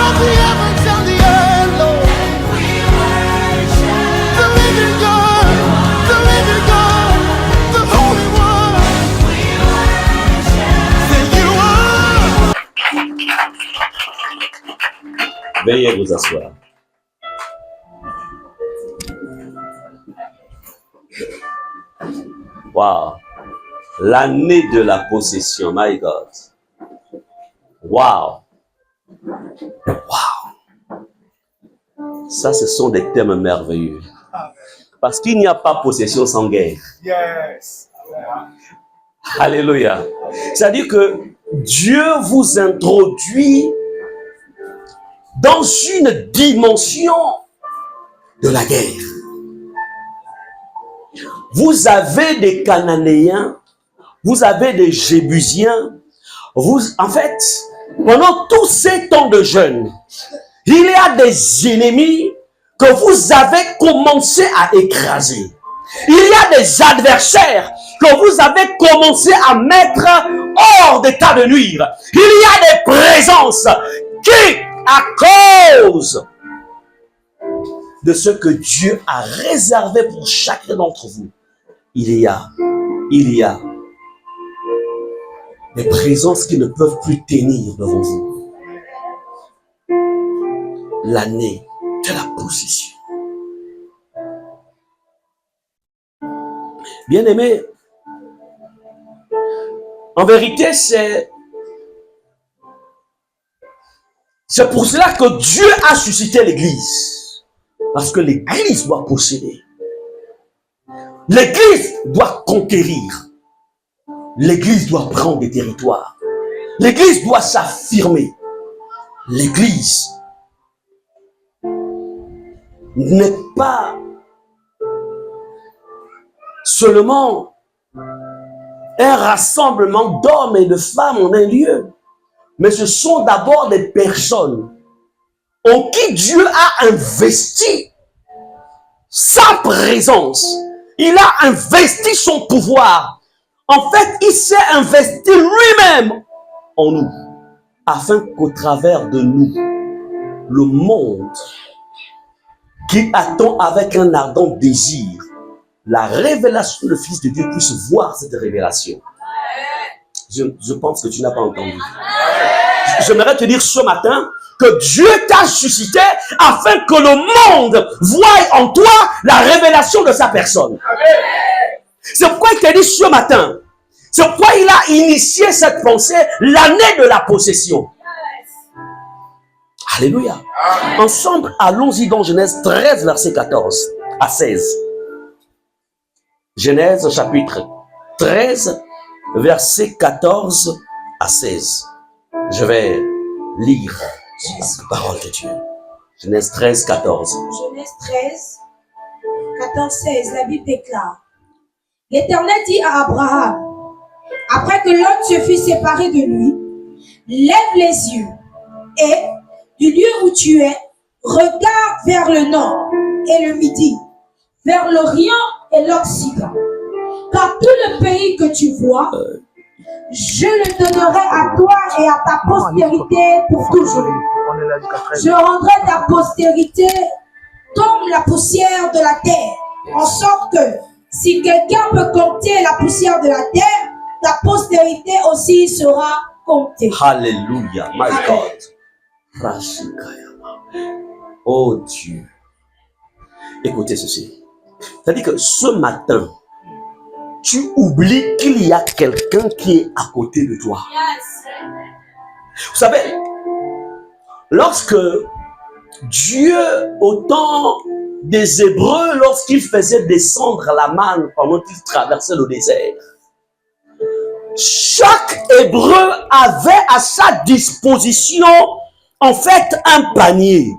of the heavens and the earth, Lord. The living God, the Holy One. Say you are. Veuillez vous asseoir. Wow. L'année de la possession, my God. Wow. Wow. Ça, ce sont des termes merveilleux. Parce qu'il n'y a pas possession sans guerre. Yes. Alléluia. C'est-à-dire que Dieu vous introduit dans une dimension de la guerre. Vous avez des Cananéens, vous avez des Jébusiens, en fait, pendant tous ces temps de jeûne, il y a des ennemis que vous avez commencé à écraser. Il y a des adversaires que vous avez commencé à mettre hors d'état de nuire. Il y a des présences qui, à cause de ce que Dieu a réservé pour chacun d'entre vous, il y a des présences qui ne peuvent plus tenir devant vous. L'année de la possession. Bien-aimés, en vérité, c'est pour cela que Dieu a suscité l'Église. Parce que l'Église doit posséder. L'Église doit conquérir. L'Église doit prendre des territoires. L'Église doit s'affirmer. L'Église n'est pas seulement un rassemblement d'hommes et de femmes en un lieu, mais ce sont d'abord des personnes en qui Dieu a investi sa présence. Il a investi son pouvoir. En fait, il s'est investi lui-même en nous, afin qu'au travers de nous, le monde qui attend avec un ardent désir la révélation du Fils de Dieu puisse voir cette révélation. Je pense que tu n'as pas entendu. J'aimerais te dire ce matin que Dieu t'a suscité afin que le monde voie en toi la révélation de sa personne. C'est pourquoi il t'a dit ce matin, c'est pourquoi il a initié cette pensée, l'année de la possession. Alléluia. Ensemble, allons-y dans Genèse 13, verset 14 à 16. Genèse chapitre 13, verset 14 à 16. Je vais lire la parole de Dieu. Genèse 13, 14. Genèse 13, 14, 16. La Bible déclare: L'Éternel dit à Abraham, après que l'homme se fut séparé de lui, lève les yeux et, du lieu où tu es, regarde vers le nord et le midi, vers l'Orient et l'Occident. Car tout le pays que tu vois, je le donnerai à toi et à ta postérité pour toujours. Je rendrai ta postérité comme la poussière de la terre, en sorte que si quelqu'un peut compter la poussière de la terre, ta postérité aussi sera comptée. Alléluia, my God. Oh Dieu. Écoutez ceci. C'est-à-dire que ce matin, tu oublies qu'il y a quelqu'un qui est à côté de toi. Vous savez, lorsque Dieu, au temps des Hébreux, lorsqu'il faisait descendre la manne pendant qu'il traversait le désert, chaque Hébreu avait à sa disposition, en fait, un panier.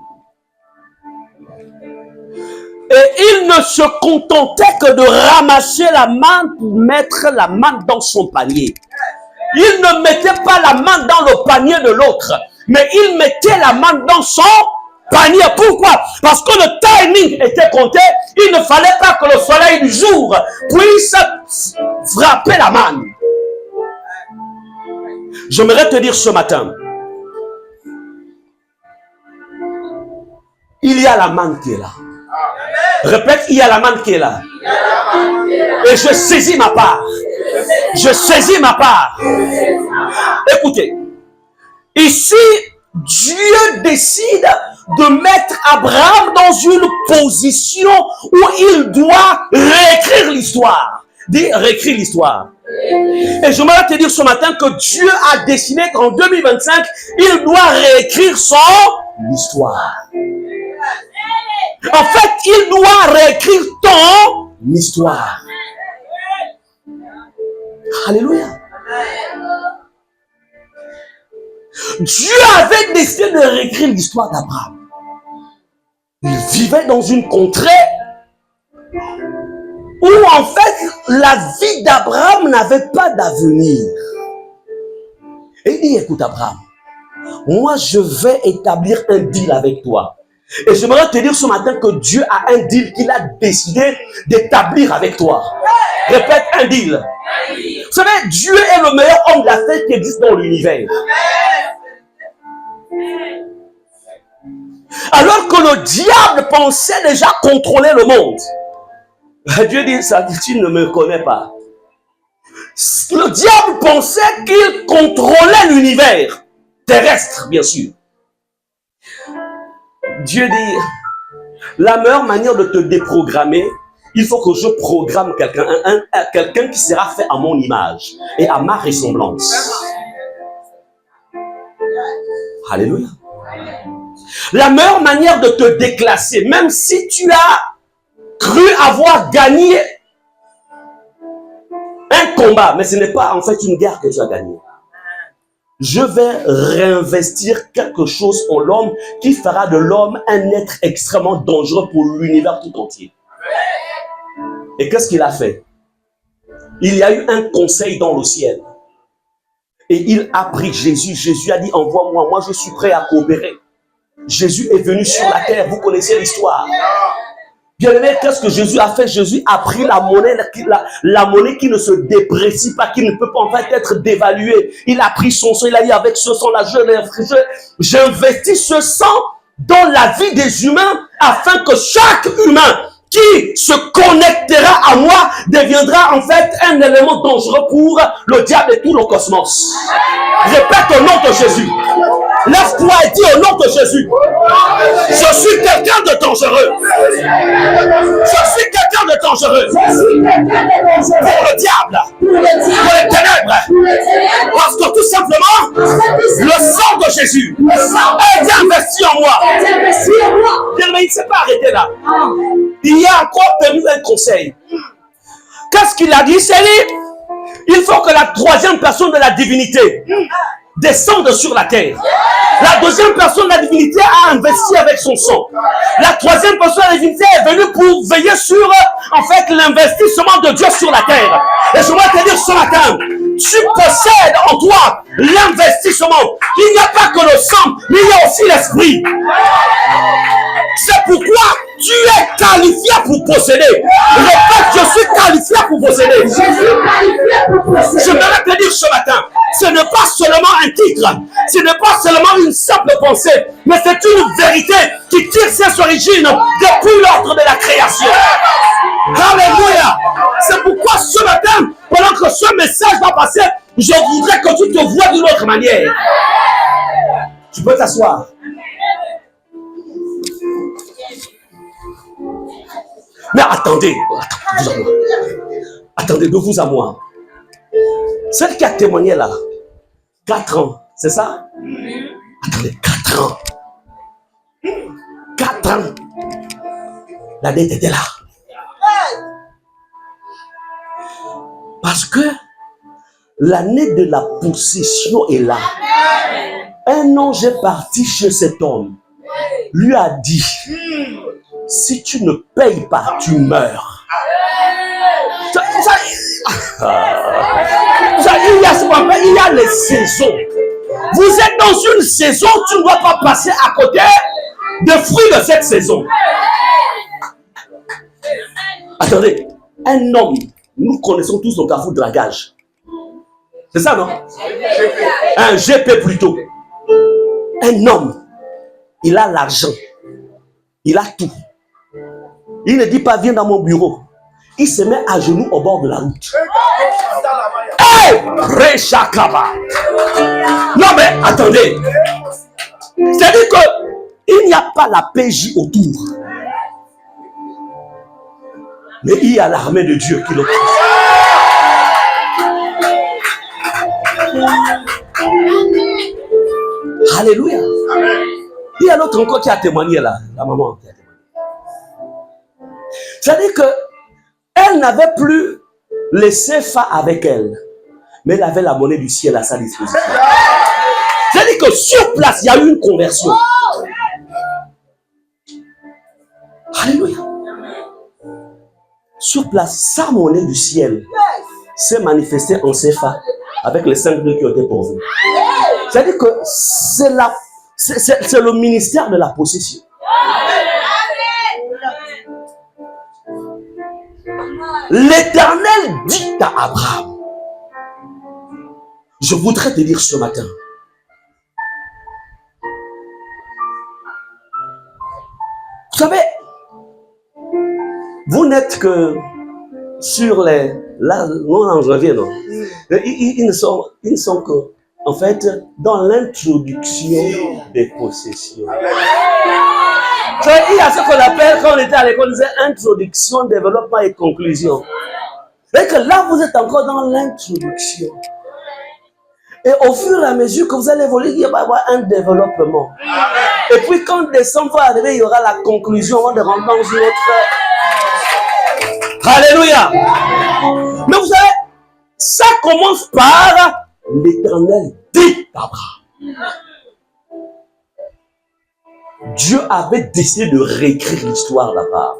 Et il ne se contentait que de ramasser la manne pour mettre la manne dans son panier. Il ne mettait pas la manne dans le panier de l'autre, mais il mettait la manne dans son panier. Pourquoi? Parce que le timing était compté. Il ne fallait pas que le soleil du jour puisse frapper la manne. J'aimerais te dire ce matin, il y a la manne qui est là. Répète, il y a la manne qui est là. Et je saisis ma part. Je saisis ma part. Écoutez, ici, Dieu décide de mettre Abraham dans une position où il doit réécrire l'histoire. Dis, réécrire l'histoire. Et j'aimerais te dire ce matin que Dieu a décidé qu'en 2025, il doit réécrire son histoire. En fait, il doit réécrire ton histoire. Alléluia. Dieu avait décidé de réécrire l'histoire d'Abraham. Il vivait dans une contrée où en fait la vie d'Abraham n'avait pas d'avenir. Et il dit, écoute Abraham, moi je vais établir un deal avec toi. Et j'aimerais te dire ce matin que Dieu a un deal qu'il a décidé d'établir avec toi. Répète, un deal. Vous savez, Dieu est le meilleur homme d'affaires qui existe dans l'univers. Alors que le diable pensait déjà contrôler le monde. Dieu dit ça, tu ne me connais pas. Le diable pensait qu'il contrôlait l'univers terrestre, bien sûr. Dieu dit, la meilleure manière de te déprogrammer, il faut que je programme quelqu'un qui sera fait à mon image et à ma ressemblance. Alléluia. La meilleure manière de te déclasser, même si tu as cru avoir gagné un combat, mais ce n'est pas en fait une guerre que tu as gagné. Je vais réinvestir quelque chose en l'homme qui fera de l'homme un être extrêmement dangereux pour l'univers tout entier. Et qu'est-ce qu'il a fait? Il y a eu un conseil dans le ciel. Et il a pris Jésus. Jésus a dit, envoie-moi, moi je suis prêt à coopérer. Jésus est venu sur la terre, vous connaissez l'histoire. Bien aimé, qu'est-ce que Jésus a fait? Jésus a pris la monnaie qui ne se déprécie pas, qui ne peut pas en fait être dévaluée. Il a pris son sang, il a dit avec ce sang-là, j'investis ce sang dans la vie des humains afin que chaque humain qui se connectera à moi deviendra en fait un élément dangereux pour le diable et tout le cosmos. Répète au nom de Jésus. Lève-toi et dis au nom de Jésus. Je suis quelqu'un de dangereux. Je suis quelqu'un de dangereux. Pour le diable. Pour les ténèbres. Parce que tout simplement, le sang de Jésus a été investi en moi. Mais il ne s'est pas arrêté là. Il y a encore permis un conseil. Qu'est-ce qu'il a dit? C'est lui. Il faut que la troisième personne de la divinité descende sur la terre. La deuxième personne de la divinité a investi avec son sang. La troisième personne de la divinité est venue pour veiller sur, en fait, l'investissement de Dieu sur la terre. Et je voudrais te dire ce matin, tu possèdes en toi l'investissement. Il n'y a pas que le sang, mais il y a aussi l'esprit. C'est pourquoi tu es qualifié pour posséder. Répète, je suis qualifié pour posséder. Je voudrais te dire ce matin, ce n'est pas seulement un titre, ce n'est pas seulement une simple pensée, mais c'est une vérité qui tire ses origines depuis l'ordre de la création. Alléluia. C'est pourquoi ce matin, pendant que ce message va passer, je voudrais que tu te vois d'une autre manière. Tu peux t'asseoir. Mais attendez, attendez, de vous à moi. Celle qui a témoigné là, 4 ans, c'est ça? Attendez, 4 ans. 4 ans. La dette était là. Parce que l'année de la possession est là. Un ange est parti chez cet homme. Lui a dit, si tu ne payes pas, tu meurs. Il y a les saisons. Vous êtes dans une saison, tu ne dois pas passer à côté des fruits de cette saison. Attendez, un homme, nous connaissons tous le carrefour de dragage. C'est ça, non? Un GP plutôt. Un homme, il a l'argent. Il a tout. Il ne dit pas viens dans mon bureau. Il se met à genoux au bord de la route. Hey! Rechakaba. Non mais attendez. C'est-à-dire qu'il n'y a pas la PJ autour. Mais il y a l'armée de Dieu qui le pousse. Alléluia. Il y a l'autre encore qui a témoigné là. La maman qui a témoigné. C'est-à-dire qu'elle n'avait plus les CFA avec elle. Mais elle avait la monnaie du ciel à sa disposition. C'est-à-dire que sur place, il y a eu une conversion. Alléluia. Sur place, sa monnaie du ciel s'est manifestée en CFA avec les 5 nœuds qui ont été pourvus. C'est-à-dire que c'est le ministère de la possession. L'Éternel dit à Abraham, je voudrais te dire ce matin, vous savez, vous n'êtes que sur les... Là, non, je reviens, non. Ils ne sont que, en fait, dans l'introduction des possessions. Il y a ce qu'on appelle, quand on était à l'école, on disait introduction, développement et conclusion. Et que là, vous êtes encore dans l'introduction. Et au fur et à mesure que vous allez évoluer, il va y avoir un développement. Et puis quand décembre va arriver, il y aura la conclusion avant de rentrer dans une autre. Alléluia. Mais vous savez, ça commence par l'Éternel dit d'Abraham. Dieu avait décidé de réécrire l'histoire d'Abraham.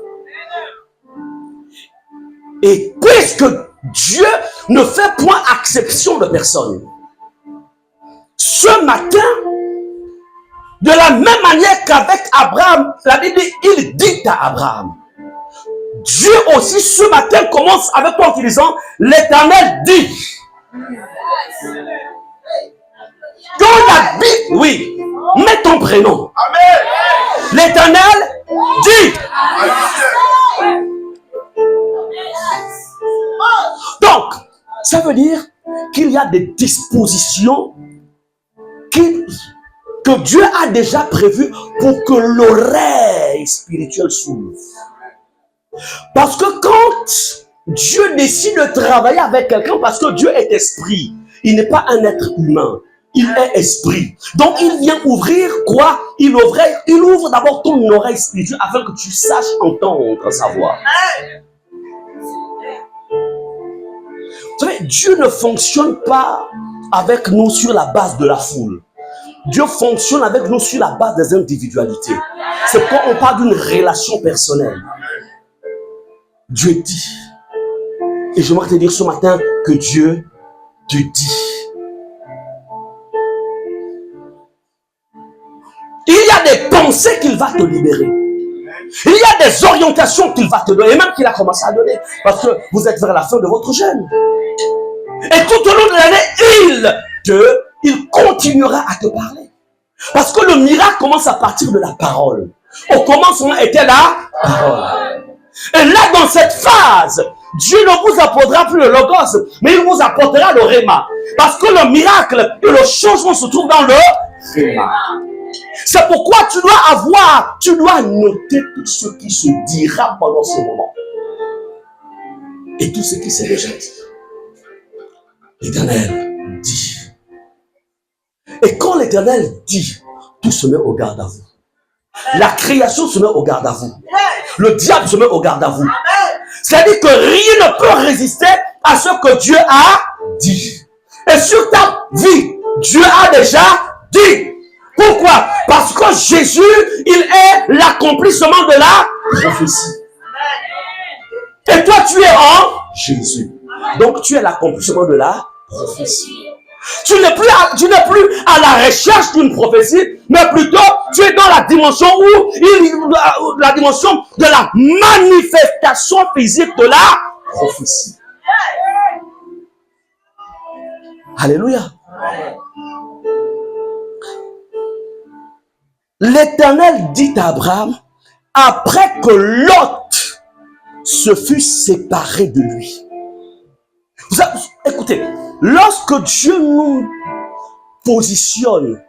Et puisque Dieu ne fait point exception de personne, ce matin, de la même manière qu'avec Abraham, la Bible dit, il dit à Abraham. Dieu aussi ce matin commence avec toi en utilisant l'Éternel dit. Quand la Bible, oui, mets ton prénom. L'Éternel dit. Donc, ça veut dire qu'il y a des dispositions que Dieu a déjà prévues pour que l'oreille spirituelle s'ouvre. Parce que quand Dieu décide de travailler avec quelqu'un, parce que Dieu est esprit, il n'est pas un être humain, il est esprit. Donc il vient ouvrir quoi? Il ouvre d'abord ton oreille spirituelle afin que tu saches entendre sa voix. Vous savez, Dieu ne fonctionne pas avec nous sur la base de la foule. Dieu fonctionne avec nous sur la base des individualités. C'est quand on parle d'une relation personnelle. Dieu dit. Et j'aimerais te dire ce matin que Dieu te dit. Il y a des pensées qu'il va te libérer. Il y a des orientations qu'il va te donner. Et même qu'il a commencé à donner. Parce que vous êtes vers la fin de votre jeûne. Et tout au long de l'année, il continuera à te parler. Parce que le miracle commence à partir de la parole. Au commencement était la parole. Et là, dans cette phase, Dieu ne vous apportera plus le logos, mais il vous apportera le réma. Parce que le miracle et le changement se trouvent dans le réma. C'est pourquoi tu dois noter tout ce qui se dira pendant ce moment. Et tout ce qui s'est déjà dit. L'Éternel dit. Et quand l'Éternel dit, tout se met au garde à vous. La création se met au garde à vous. Le diable se met au garde à vous. C'est-à-dire que rien ne peut résister à ce que Dieu a dit. Et sur ta vie, Dieu a déjà dit. Pourquoi? Parce que Jésus, il est l'accomplissement de la prophétie. Et toi, tu es en Jésus. Donc, tu es l'accomplissement de la prophétie. Tu n'es plus à la recherche d'une prophétie, mais plutôt tu es dans la dimension la dimension de la manifestation physique de la prophétie. Alléluia. L'Éternel dit à Abraham, après que Lot se fut séparé de lui. Vous savez, écoutez, lorsque Dieu nous positionne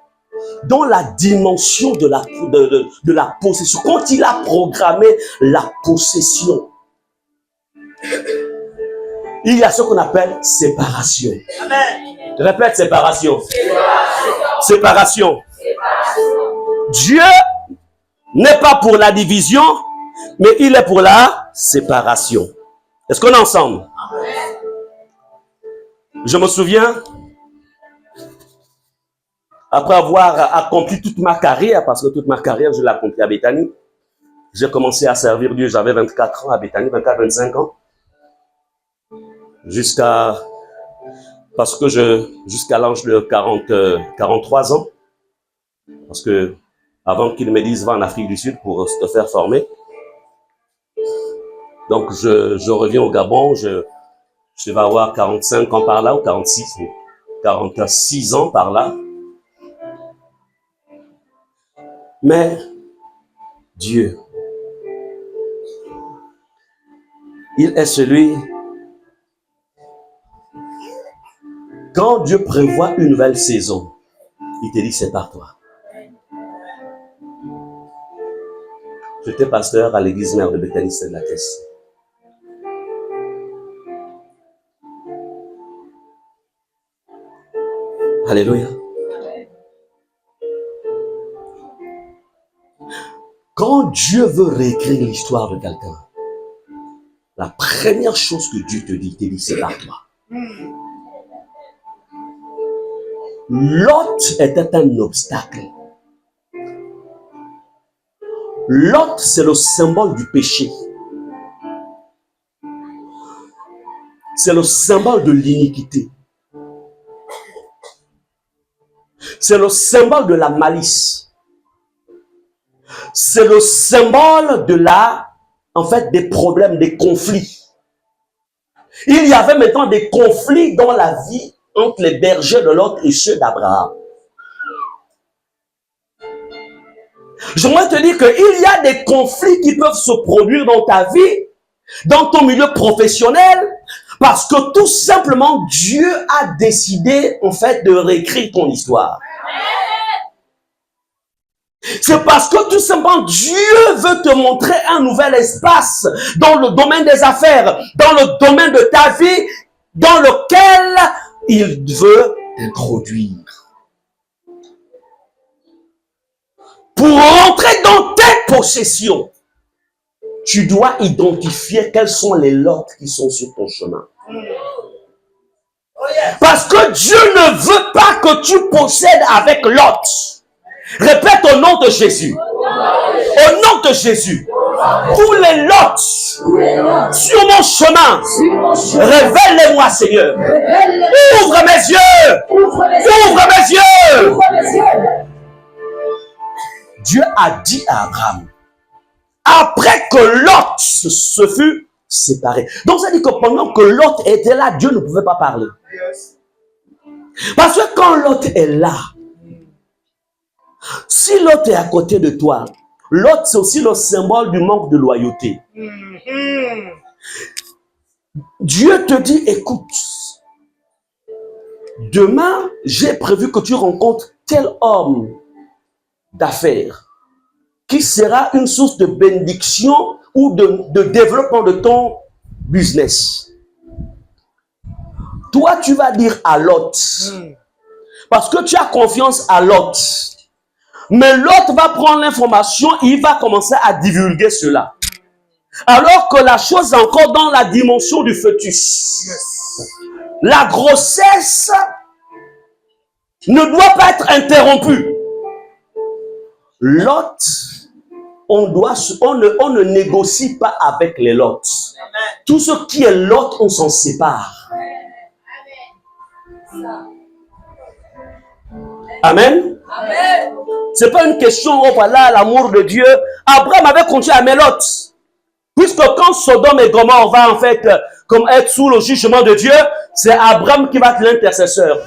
dans la dimension de la possession, quand il a programmé la possession, il y a ce qu'on appelle séparation. Amen. Répète, séparation. Séparation. Dieu n'est pas pour la division, mais il est pour la séparation. Est-ce qu'on est ensemble? Je me souviens, après avoir accompli toute ma carrière, parce que toute ma carrière, je l'ai accomplie à Bethany. J'ai commencé à servir Dieu, j'avais 24 ans à Bethany, 24-25 ans. Jusqu'à l'âge de 43 ans. Parce que avant qu'ils me disent va en Afrique du Sud pour te faire former. Donc je reviens au Gabon, je vais avoir 45 ans par là, ou 46 ans par là. Mais Dieu, il est celui. Quand Dieu prévoit une nouvelle saison, il te dit sépare-toi. J'étais pasteur à l'église mère de Bethany, c'est de la Caisse. Alléluia. Quand Dieu veut réécrire l'histoire de quelqu'un, la première chose que Dieu te dit, sépare-toi. Lot était un obstacle. Lot, c'est le symbole du péché. C'est le symbole de l'iniquité. C'est le symbole de la malice. C'est le symbole de des problèmes, des conflits. Il y avait maintenant des conflits dans la vie entre les bergers de Lot et ceux d'Abraham. J'aimerais te dire qu'il y a des conflits qui peuvent se produire dans ta vie, dans ton milieu professionnel, parce que tout simplement Dieu a décidé de réécrire ton histoire. C'est parce que tout simplement Dieu veut te montrer un nouvel espace dans le domaine des affaires, dans le domaine de ta vie, dans lequel il veut t'introduire. Pour rentrer dans tes possessions, tu dois identifier quels sont les lots qui sont sur ton chemin. Parce que Dieu ne veut pas que tu possèdes avec Lot. Répète au nom de Jésus. Au nom de Jésus. Tous les lots sur mon chemin, révèle-les-moi, Seigneur. Ouvre mes yeux. Ouvre mes yeux. Dieu a dit à Abraham, après que Lot se fut séparé. Donc ça dit que pendant que Lot était là, Dieu ne pouvait pas parler. Parce que quand Lot est là, si Lot est à côté de toi, Lot c'est aussi le symbole du manque de loyauté. Dieu te dit, écoute, demain j'ai prévu que tu rencontres tel homme d'affaires qui sera une source de bénédiction ou de développement de ton business. Toi, tu vas dire à Lot, parce que tu as confiance à Lot, mais Lot va prendre l'information, il va commencer à divulguer cela. Alors que la chose est encore dans la dimension du fœtus. La grossesse ne doit pas être interrompue. Lot, on ne négocie pas avec les Lot. Tout ce qui est Lot, on s'en sépare. Amen. Amen. C'est pas une question, oh voilà, l'amour de Dieu. Abraham avait continué à aimer Lot. Puisque quand Sodome et Gomorrhe va comme être sous le jugement de Dieu, c'est Abraham qui va être l'intercesseur.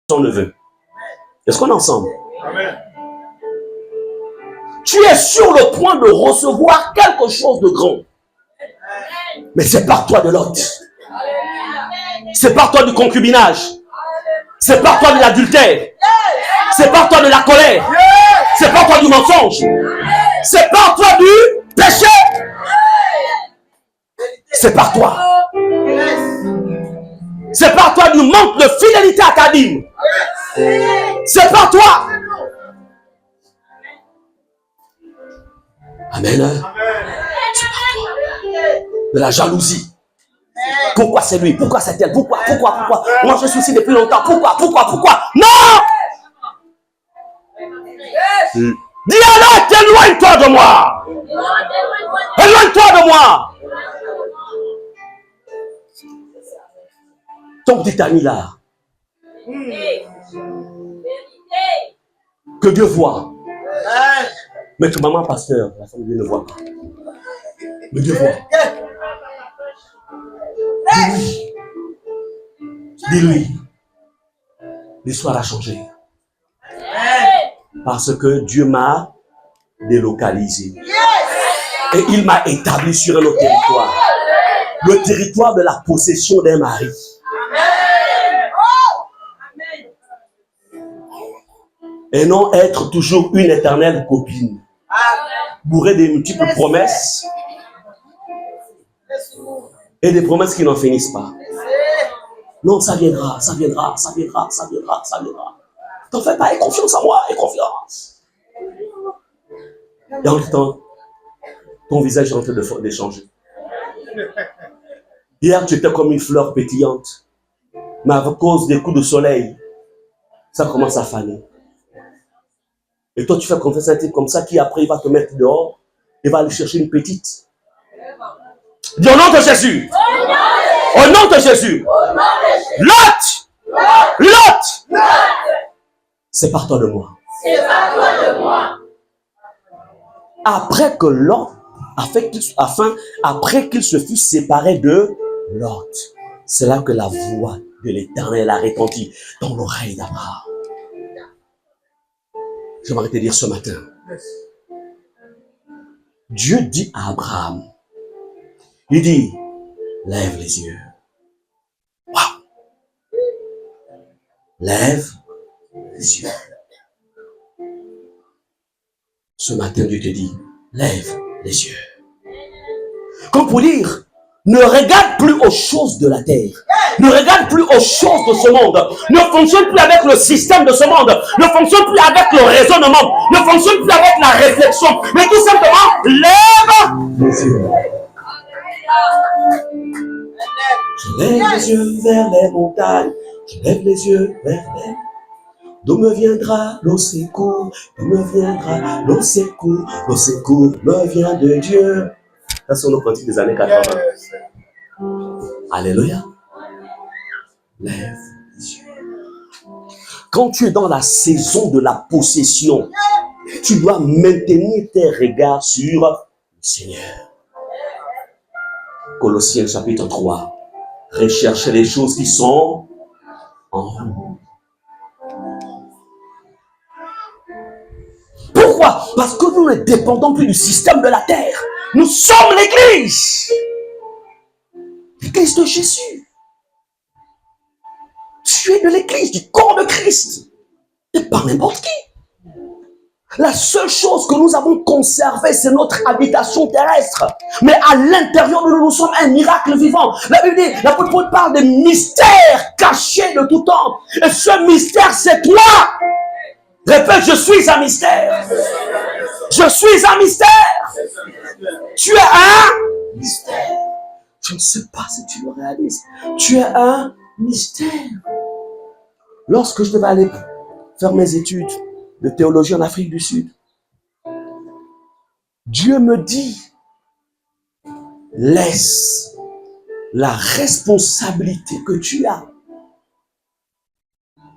son neveu. Est-ce qu'on est ensemble? Amen. Tu es sur le point de recevoir quelque chose de grand. Mais c'est par toi de Lot. C'est par toi du concubinage. C'est par toi de l'adultère. C'est par toi de la colère. C'est par toi du mensonge. C'est par toi du péché. C'est par toi. C'est par toi du manque de fidélité à ta dîme. C'est par toi. Amen. C'est par toi. De la jalousie. Pourquoi c'est lui? Pourquoi c'est elle? Pourquoi? Moi je suis ici depuis longtemps. Pourquoi? Non! Dis alors, éloigne-toi de moi. Éloigne-toi de moi. Ton petit ami là, que Dieu voit. Mais que maman pasteur, la femme de Dieu ne voit pas. Mais Dieu voit. Dis-lui. Dis-lui. L'histoire a changé. Parce que Dieu m'a délocalisé. Et il m'a établi sur un autre territoire. Le territoire de la possession d'un mari. Et non être toujours une éternelle copine. Bourrée de multiples promesses. Et des promesses qui n'en finissent pas. Non, ça viendra. T'en fais pas, aie confiance en moi, aie confiance. Et en même temps, ton visage est en train de changer. Hier, tu étais comme une fleur pétillante. Mais à cause des coups de soleil, ça commence à faner. Et toi, tu fais confiance à un type comme ça qui après, il va te mettre dehors et va aller chercher une petite. Dis au nom de Jésus. Au nom de Jésus. Lot. C'est par toi de moi. Après que Lot, après qu'il se fût séparé de Lot, c'est là que la voix de l'Éternel a retenti dans l'oreille d'Abraham. J'aimerais te dire ce matin, Dieu dit à Abraham, il dit, lève les yeux. Wow. Lève les yeux. Ce matin, Dieu te dit, lève les yeux. Comme pour dire, ne regarde plus aux choses de la terre. Ne regarde plus aux choses de ce monde. Ne fonctionne plus avec le système de ce monde. Ne fonctionne plus avec le raisonnement. Ne fonctionne plus avec la réflexion. Mais tout simplement, lève les yeux. Je lève les yeux vers les montagnes. Je lève les yeux vers les... D'où me viendra le secours? D'où me viendra le secours? Le secours me vient de Dieu. Ça, sont nos cantiques des années 80. Alléluia. Lève les yeux. Quand tu es dans la saison de la possession, tu dois maintenir tes regards sur le Seigneur. Colossiens chapitre 3. Recherchez les choses qui sont en haut. Pourquoi? Parce que nous ne dépendons plus du système de la terre. Nous sommes l'Église. L'Église de Jésus. Tu es de l'Église, du corps de Christ. Et pas n'importe qui. La seule chose que nous avons conservée, c'est notre habitation terrestre. Mais à l'intérieur de nous, nous sommes un miracle vivant. La Bible dit, l'apôtre Paul parle des mystères cachés de tout temps. Et ce mystère, c'est toi. Répète, je suis un mystère. Je suis un mystère. Tu es un mystère. Je ne sais pas si tu le réalises. Tu es un mystère. Lorsque je devais aller faire mes études de théologie en Afrique du Sud, Dieu me dit, laisse la responsabilité que tu as.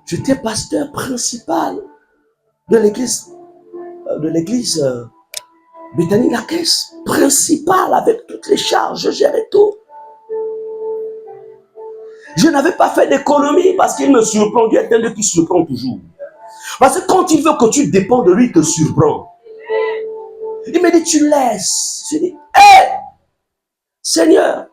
J'étais pasteur principal de l'église Bethany la caisse principale avec toutes les charges, je gérais tout. Je n'avais pas fait d'économie parce qu'il me surprend. Dieu est un Dieu qui surprend toujours. Parce que quand il veut que tu dépends de lui, il te surprend. Il me dit, tu laisses. Je dis, hé, Seigneur,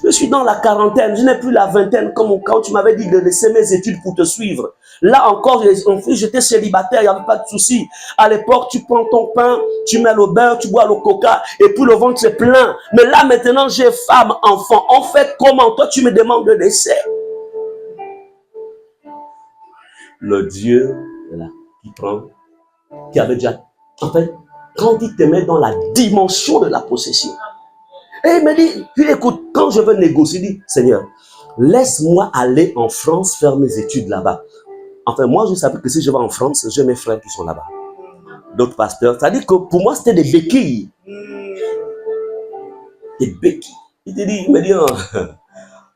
je suis dans la quarantaine, je n'ai plus la vingtaine comme quand tu m'avais dit de laisser mes études pour te suivre. Là encore, j'étais célibataire, il n'y avait pas de souci. À l'époque, tu prends ton pain, tu mets le beurre, tu bois le coca, et puis le ventre c'est plein. Mais là maintenant, j'ai femme, enfant. En fait, comment? Toi, tu me demandes de laisser. Le Dieu là, qui prend, qui avait déjà... En fait, quand il te met dans la dimension de la possession, et il me dit, puis écoute, quand je veux négocier, il dit, Seigneur, laisse-moi aller en France faire mes études là-bas. Enfin, moi, je savais que si je vais en France, j'ai mes frères qui sont là-bas. D'autres pasteurs. C'est-à-dire que pour moi, c'était des béquilles. Des béquilles. Il te dit, il me dit, non.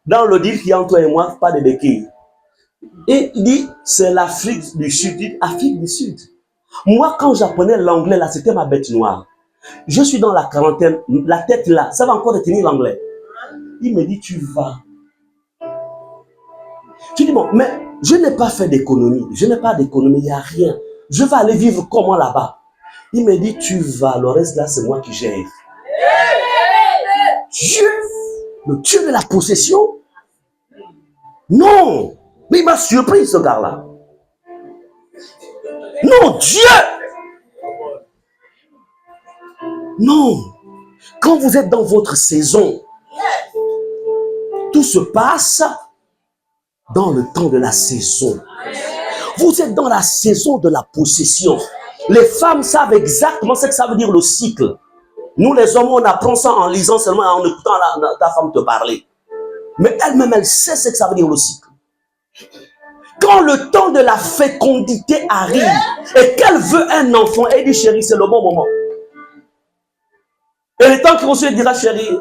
Dans le deal qu'il y a entre toi et moi, pas de béquilles. Et il dit, c'est l'Afrique du Sud. Il dit, Afrique du Sud. Moi, quand j'apprenais l'anglais, là, c'était ma bête noire. Je suis dans la quarantaine, la tête là, ça va encore retenir l'anglais. Il me dit, tu vas. Tu dis, bon, mais je n'ai pas fait d'économie. Je n'ai pas d'économie, il n'y a rien. Je vais aller vivre comment là-bas? Il me dit, tu vas, le reste là, c'est moi qui gère. Dieu, le Dieu de la possession? Non. Mais il m'a surpris, ce gars-là. Non, Dieu. Non. Quand vous êtes dans votre saison, tout se passe dans le temps de la saison. Vous êtes dans la saison de la possession. Les femmes savent exactement ce que ça veut dire le cycle. Nous les hommes, on apprend ça en lisant seulement, en écoutant ta femme te parler. Mais elle-même, elle sait ce que ça veut dire le cycle. Quand le temps de la fécondité arrive et qu'elle veut un enfant, elle dit, chérie, c'est le bon moment. Et le temps qu'il reçoit, elle dira, chérie,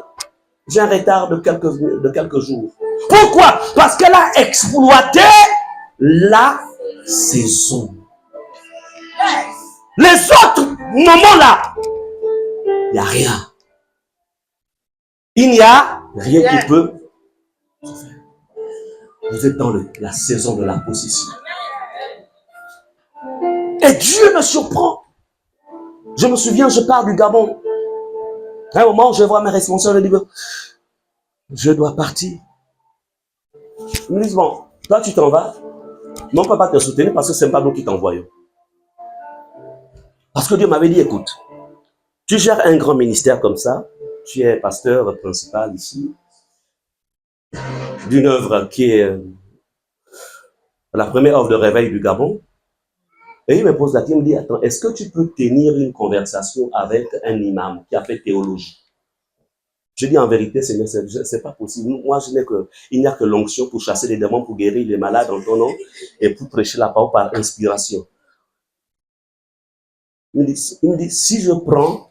j'ai un retard de quelques jours. Pourquoi? Parce qu'elle a exploité la saison. Les autres moments-là, il n'y a rien. Il n'y a rien qui peut se faire. Vous êtes dans la saison de la possession. Et Dieu me surprend. Je me souviens, je pars du Gabon. À un moment, je vois mes responsables, je dis, je dois partir. Ils me disent, bon, toi tu t'en vas, mais on ne peut pas te soutenir parce que ce n'est pas nous qui t'envoyons. Parce que Dieu m'avait dit, écoute, tu gères un grand ministère comme ça, tu es pasteur principal ici, d'une œuvre qui est la première œuvre de réveil du Gabon. Et il me pose la question, il me dit, attends, est-ce que tu peux tenir une conversation avec un imam qui a fait théologie? Je dis en vérité, Seigneur, c'est pas possible. Moi, il n'y a que l'onction pour chasser les démons, pour guérir les malades en ton nom et pour prêcher la parole par inspiration. Il me dit, si je prends,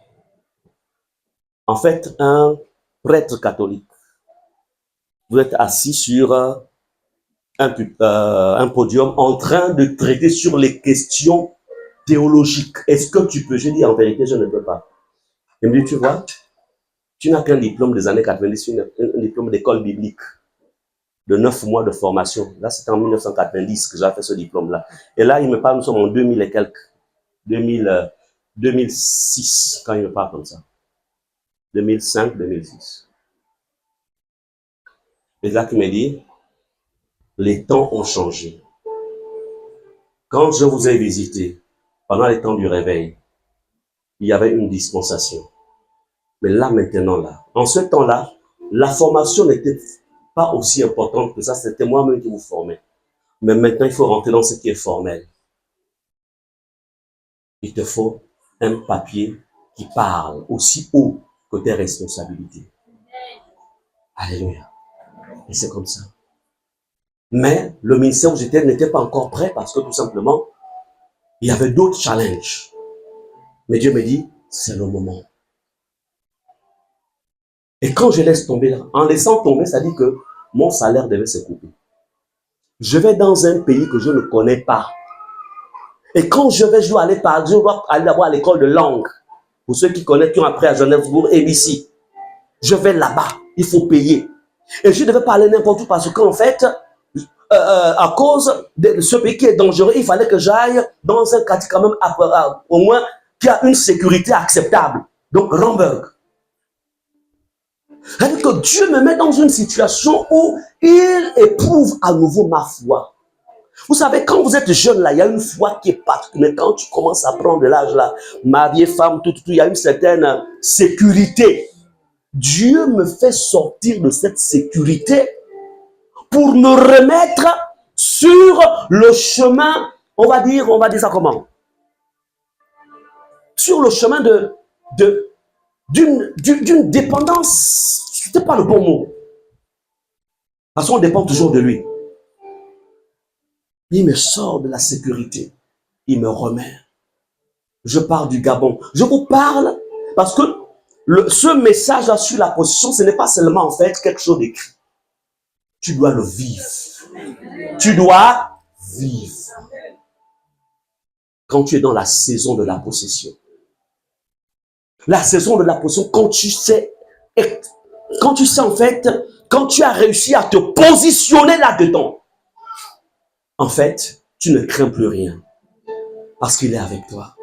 en fait, un prêtre catholique, vous êtes assis sur un podium en train de traiter sur les questions théologiques. Est-ce que tu peux? Je dis en vérité, je ne peux pas. Il me dit, tu vois, tu n'as qu'un diplôme des années 90, un diplôme d'école biblique de 9 mois de formation. Là, c'était en 1990 que j'ai fait ce diplôme-là. Et là, il me parle, nous sommes en 2000 et quelques. 2006, quand il me parle comme ça. 2005, 2006. Et là, il me dit, les temps ont changé. Quand je vous ai visité, pendant les temps du réveil, il y avait une dispensation. Mais là, maintenant, là, en ce temps-là, la formation n'était pas aussi importante que ça. C'était moi-même qui vous formais. Mais maintenant, il faut rentrer dans ce qui est formel. Il te faut un papier qui parle aussi haut que tes responsabilités. Alléluia. Et c'est comme ça. Mais le ministère où j'étais n'était pas encore prêt parce que tout simplement, il y avait d'autres challenges. Mais Dieu me dit, c'est le moment. Et quand je laisse tomber, en laissant tomber, ça dit que mon salaire devait se couper. Je vais dans un pays que je ne connais pas. Et quand je dois aller d'abord à l'école de langue. Pour ceux qui connaissent, qui ont appris à Johannesburg et ici. Je vais là-bas, il faut payer. Et je devais parler n'importe où parce qu'en fait, à cause de ce pays qui est dangereux, il fallait que j'aille dans un quartier quand même au moins qui a une sécurité acceptable. Donc, Ramberg. C'est-à-dire que Dieu me met dans une situation où il éprouve à nouveau ma foi. Vous savez, quand vous êtes jeune, là, il y a une foi qui est particulière. Mais quand tu commences à prendre de l'âge, là, marié, femme, tout, il y a une certaine sécurité. Dieu me fait sortir de cette sécurité pour me remettre sur le chemin, on va dire ça comment? Sur le chemin d'une dépendance, ce n'est pas le bon mot. Parce qu'on dépend toujours de lui. Il me sort de la sécurité. Il me remet. Je pars du Gabon. Je vous parle parce que ce message-là sur la position, ce n'est pas seulement en fait quelque chose d'écrit. Tu dois le vivre. Tu dois vivre. Quand tu es dans la saison de la possession. La saison de la possession, quand tu sais en fait, quand tu as réussi à te positionner là-dedans, en fait, tu ne crains plus rien. Parce qu'il est avec toi.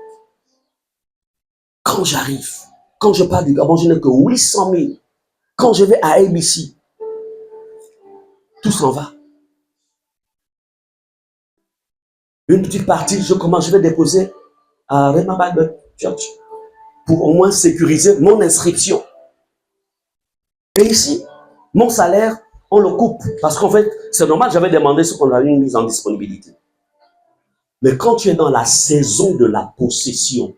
Quand j'arrive, quand je pars du Gabon, je n'ai que 800 000. Quand je vais à ABC, tout s'en va. Une petite partie, je vais déposer à Rhema Bible Church pour au moins sécuriser mon inscription. Et ici, mon salaire, on le coupe. Parce qu'en fait, c'est normal, j'avais demandé ce qu'on a une mise en disponibilité. Mais quand tu es dans la saison de la possession,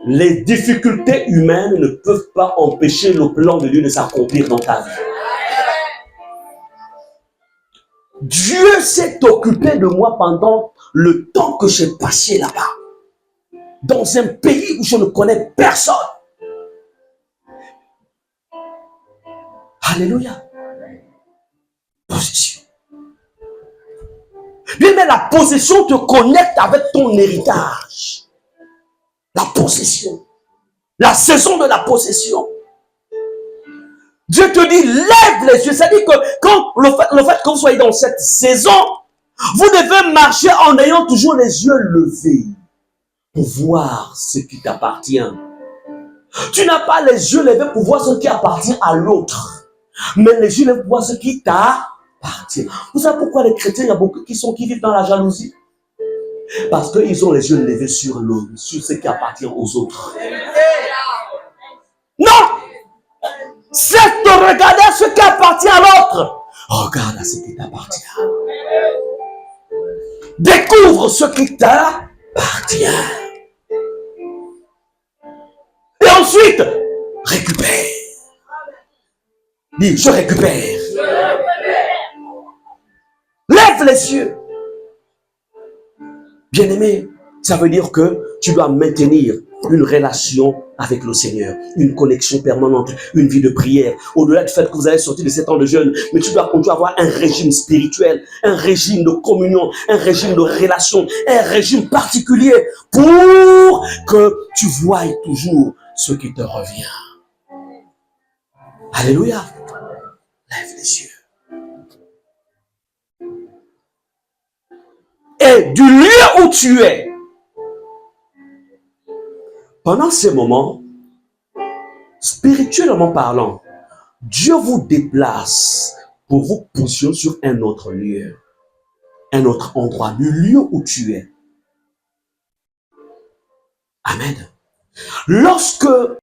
les difficultés humaines ne peuvent pas empêcher le plan de Dieu de s'accomplir dans ta vie. Dieu s'est occupé de moi pendant le temps que j'ai passé là-bas. Dans un pays où je ne connais personne. Alléluia. Possession. Bien, mais la possession te connecte avec ton héritage. La possession. La saison de la possession. Dieu te dit, lève les yeux. C'est-à-dire que quand le fait que vous soyez dans cette saison, vous devez marcher en ayant toujours les yeux levés pour voir ce qui t'appartient. Tu n'as pas les yeux levés pour voir ce qui appartient à l'autre, mais les yeux levés pour voir ce qui t'appartient. Vous savez pourquoi les chrétiens, il y a beaucoup qui vivent dans la jalousie? Parce qu'ils ont les yeux levés sur ce qui appartient aux autres. Non! C'est de regarder ce qui appartient à l'autre. Regarde à ce qui t'appartient. Découvre ce qui t'appartient. Et ensuite, récupère. Dis, je récupère. Lève les yeux. Bien-aimé, ça veut dire que tu dois maintenir une relation avec le Seigneur, une connexion permanente, une vie de prière. Au-delà du fait que vous avez sorti de 7 ans de jeûne, mais tu dois continuer à avoir un régime spirituel, un régime de communion, un régime de relation, un régime particulier pour que tu voies toujours ce qui te revient. Alléluia. Lève les yeux. Et du lieu où tu es, pendant ces moments, spirituellement parlant, Dieu vous déplace pour vous positionner sur un autre lieu, un autre endroit, le lieu où tu es. Amen. Lorsque